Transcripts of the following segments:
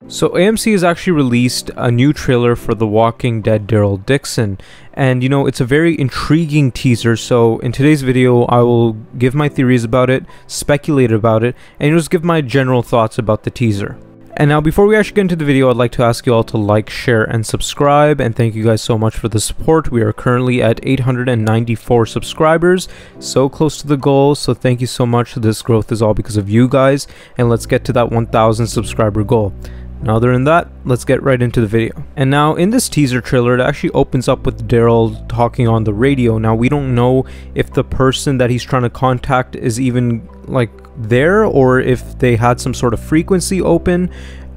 So AMC has actually released a new trailer for The Walking Dead Daryl Dixon, and you know, it's a very intriguing teaser. So in today's video I will give my theories about it, speculate about it, and just give my general thoughts about the teaser. And now before we actually get into the video, I'd like to ask you all to like, share, and subscribe, and thank you guys so much for the support. We are currently at 894 subscribers, so close to the goal, so thank you so much. This growth is all because of you guys, and let's get to that 1,000 subscriber goal. Now other than that, let's get right into the video. And now in this teaser trailer, it actually opens up with Daryl talking on the radio. Now we don't know if the person that he's trying to contact is even like there, or if they had some sort of frequency open,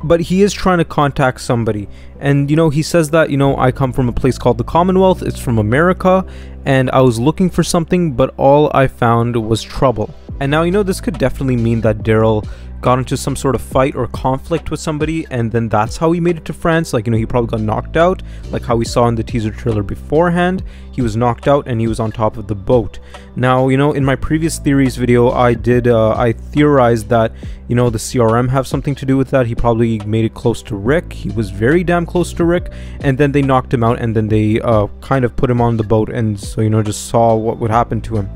but he is trying to contact somebody. And you know, he says that, you know, I come from a place called the Commonwealth, it's from America, and I was looking for something, but all I found was trouble. And now, you know, this could definitely mean that Daryl got into some sort of fight or conflict with somebody, and then that's how he made it to France. Like, you know, he probably got knocked out, like how we saw in the teaser trailer beforehand. He was knocked out and he was on top of the boat. Now, you know, in my previous theories video, I theorized that, you know, the CRM have something to do with that. He probably made it close to Rick. He was very damn close to Rick, and then they knocked him out, and then they kind of put him on the boat, and so, you know, just saw what would happen to him.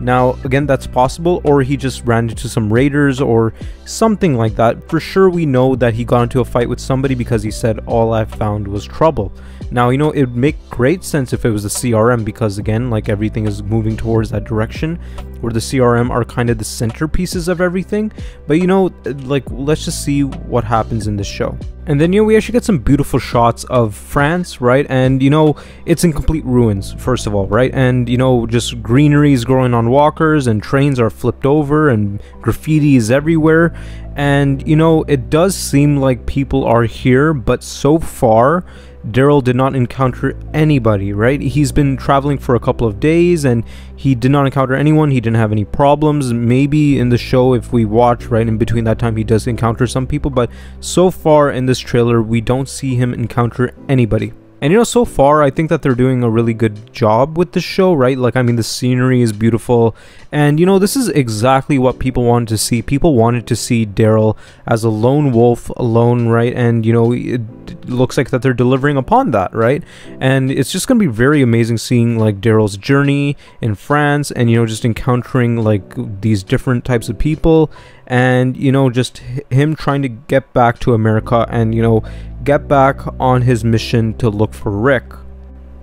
Now, again, that's possible, or he just ran into some raiders or something like that. For sure, we know that he got into a fight with somebody because he said, all I found was trouble. Now, you know, it would make great sense if it was the CRM, because again, like, everything is moving towards that direction where the CRM are kind of the centerpieces of everything. But, you know, like, let's just see what happens in this show. And then, you know, we actually get some beautiful shots of France, right? And, you know, it's in complete ruins, first of all, right? And, you know, just greenery is growing on walkers, and trains are flipped over, and graffiti is everywhere. And, you know, it does seem like people are here, but so far, Daryl did not encounter anybody, right? He's been traveling for a couple of days, and he did not encounter anyone. He didn't have any problems. Maybe in the show, if we watch, right, in between that time, he does encounter some people, but so far in this trailer, we don't see him encounter anybody. And, you know, so far, I think that they're doing a really good job with the show, right? Like, I mean, the scenery is beautiful. And, you know, this is exactly what people wanted to see. People wanted to see Daryl as a lone wolf alone, right? And, you know, it looks like that they're delivering upon that, right? And it's just going to be very amazing seeing, like, Daryl's journey in France, and, you know, just encountering, like, these different types of people, and, you know, just him trying to get back to America and, you know, get back on his mission to look for Rick.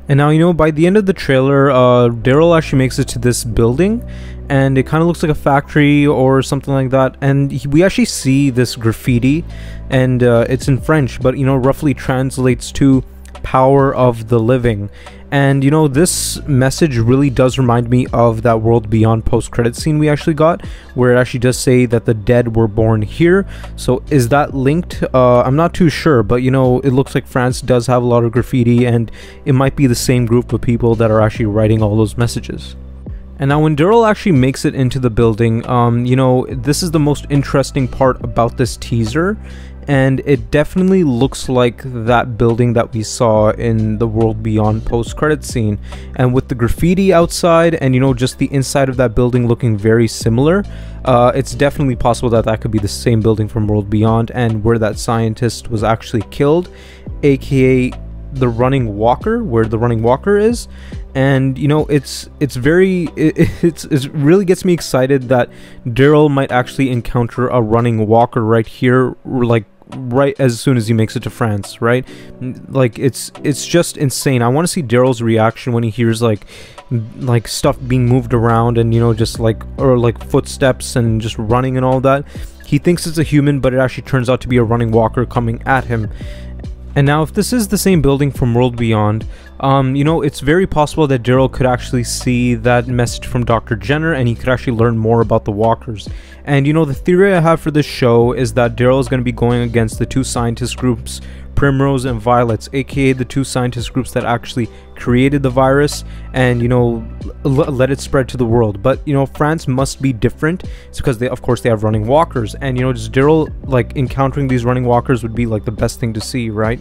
And now, you know, by the end of the trailer, Daryl actually makes it to this building, and it kind of looks like a factory or something like that, and we actually see this graffiti, and it's in French, but, you know, roughly translates to power of the living. And, you know, this message really does remind me of that World Beyond post-credit scene we actually got, where it actually does say that the dead were born here. So is that linked? I'm not too sure, but, you know, it looks like France does have a lot of graffiti, and it might be the same group of people that are actually writing all those messages. And now when Daryl actually makes it into the building, you know, this is the most interesting part about this teaser, and it definitely looks like that building that we saw in the World Beyond post-credit scene. And with the graffiti outside, and, you know, just the inside of that building looking very similar, it's definitely possible that that could be the same building from World Beyond, and where that scientist was actually killed, aka the running walker, where the running walker is. And, you know, it really gets me excited that Daryl might actually encounter a running walker right here, like right as soon as he makes it to France, right? Like, it's just insane. I want to see Daryl's reaction when he hears like stuff being moved around, and, you know, just like, or like footsteps and just running and all that. He thinks it's a human, but it actually turns out to be a running walker coming at him. And now, if this is the same building from World Beyond, you know, it's very possible that Daryl could actually see that message from Dr. Jenner, and he could actually learn more about the walkers. And, you know, the theory I have for this show is that Daryl is going to be going against the two scientist groups, Primrose and Violets, aka the two scientist groups that actually created the virus and, you know, let it spread to the world. But, you know, France must be different. It's because they, of course, they have running walkers, and, you know, just Daryl like encountering these running walkers would be like the best thing to see, right?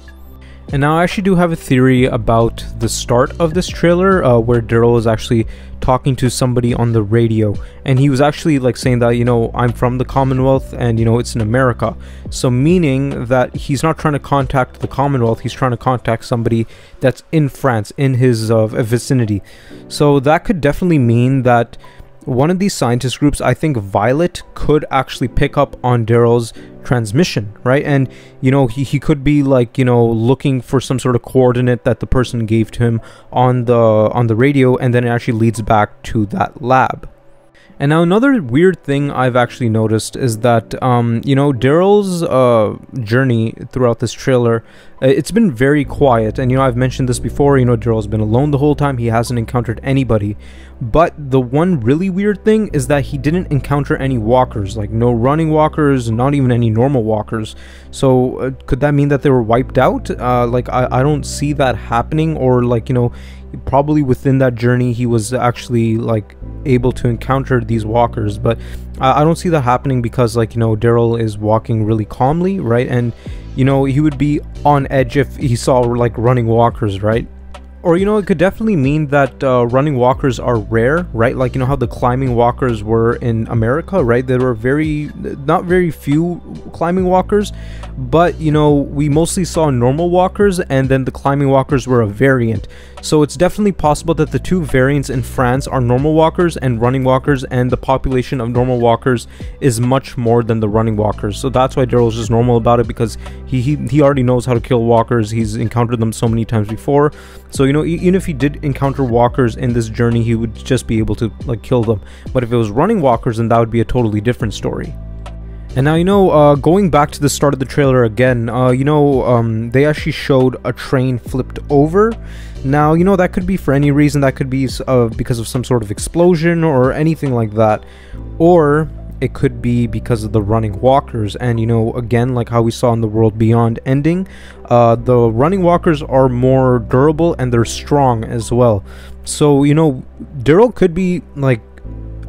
And now I actually do have a theory about the start of this trailer, where Daryl is actually talking to somebody on the radio, and he was actually like saying that, you know, I'm from the Commonwealth and, you know, it's in America. So meaning that he's not trying to contact the Commonwealth, he's trying to contact somebody that's in France, in his vicinity. So that could definitely mean that one of these scientist groups, I think Violet, could actually pick up on Daryl's transmission, right? And, you know, he could be like, you know, looking for some sort of coordinate that the person gave to him on the radio, and then it actually leads back to that lab. And now another weird thing I've actually noticed is that, you know, Daryl's journey throughout this trailer, it's been very quiet. And, you know, I've mentioned this before, you know, Daryl's been alone the whole time. He hasn't encountered anybody. But the one really weird thing is that he didn't encounter any walkers, like no running walkers, not even any normal walkers. So could that mean that they were wiped out? Like, I don't see that happening, or like, you know, probably within that journey he was actually like able to encounter these walkers, but I don't see that happening because, like, you know, Daryl is walking really calmly, right? And, you know, he would be on edge if he saw like running walkers, right? Or, you know, it could definitely mean that running walkers are rare, right? Like, you know how the climbing walkers were in America, right? There were not very few climbing walkers, but, you know, we mostly saw normal walkers, and then the climbing walkers were a variant. So it's definitely possible that the two variants in France are normal walkers and running walkers, and the population of normal walkers is much more than the running walkers. So that's why Daryl's just normal about it, because he already knows how to kill walkers. He's encountered them so many times before. So, you know, even if he did encounter walkers in this journey, he would just be able to like kill them. But if it was running walkers, then that would be a totally different story. And now, you know, going back to the start of the trailer again, you know, they actually showed a train flipped over. Now, you know, that could be for any reason. That could be because of some sort of explosion or anything like that. Or it could be because of the running walkers. And, you know, again, like how we saw in the World Beyond ending, the running walkers are more durable and they're strong as well. So, you know, Daryl could be like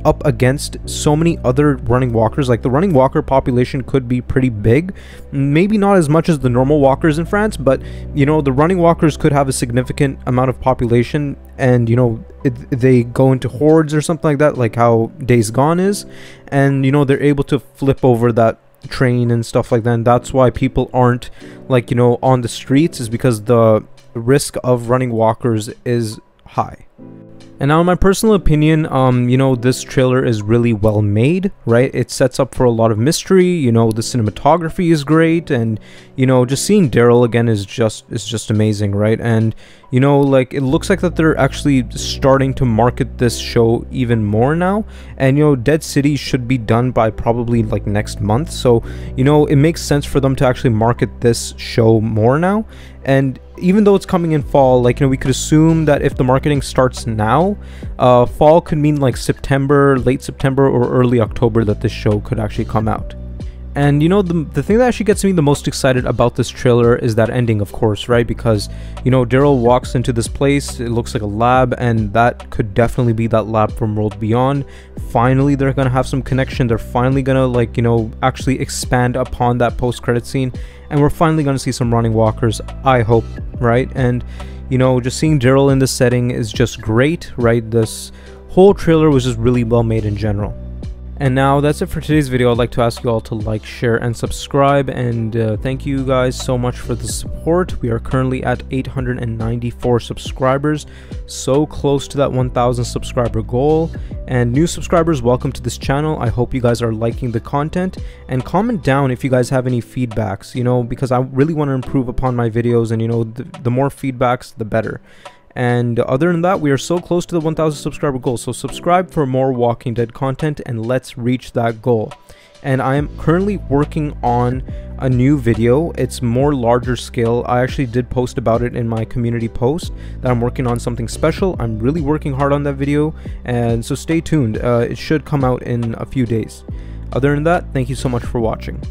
up against so many other running walkers. Like, the running walker population could be pretty big, maybe not as much as the normal walkers in France, but, you know, the running walkers could have a significant amount of population, and, you know, they go into hordes or something like that, like how Days Gone is, and, you know, they're able to flip over that train and stuff like that. And that's why people aren't, like, you know, on the streets, is because the risk of running walkers is high. And now, in my personal opinion, you know, this trailer is really well made, right? It sets up for a lot of mystery. You know, the cinematography is great, and, you know, just seeing Daryl again is just amazing, right? And, you know, like, it looks like that they're actually starting to market this show even more now. And, you know, Dead City should be done by probably like next month. So, you know, it makes sense for them to actually market this show more now. And even though it's coming in fall, like, you know, we could assume that if the marketing starts now, fall could mean like September, late September or early October, that this show could actually come out. And, you know, the thing that actually gets me the most excited about this trailer is that ending, of course, right? Because, you know, Daryl walks into this place, it looks like a lab, and that could definitely be that lab from World Beyond. Finally, they're gonna have some connection. They're finally gonna, like, you know, actually expand upon that post-credit scene, and we're finally gonna see some running walkers, I hope, right? And, you know, just seeing Daryl in this setting is just great, right? This whole trailer was just really well made in general. And now that's it for today's video. I'd like to ask you all to like, share, and subscribe, and thank you guys so much for the support. We are currently at 894 subscribers, so close to that 1,000 subscriber goal. And new subscribers, welcome to this channel. I hope you guys are liking the content, and comment down if you guys have any feedbacks, you know, because I really want to improve upon my videos, and, you know, the more feedbacks, the better. And other than that, we are so close to the 1,000 subscriber goal. So subscribe for more Walking Dead content, and let's reach that goal. And I am currently working on a new video. It's more larger scale. I actually did post about it in my community post that I'm working on something special. I'm really working hard on that video, and so stay tuned. It should come out in a few days. Other than that, thank you so much for watching.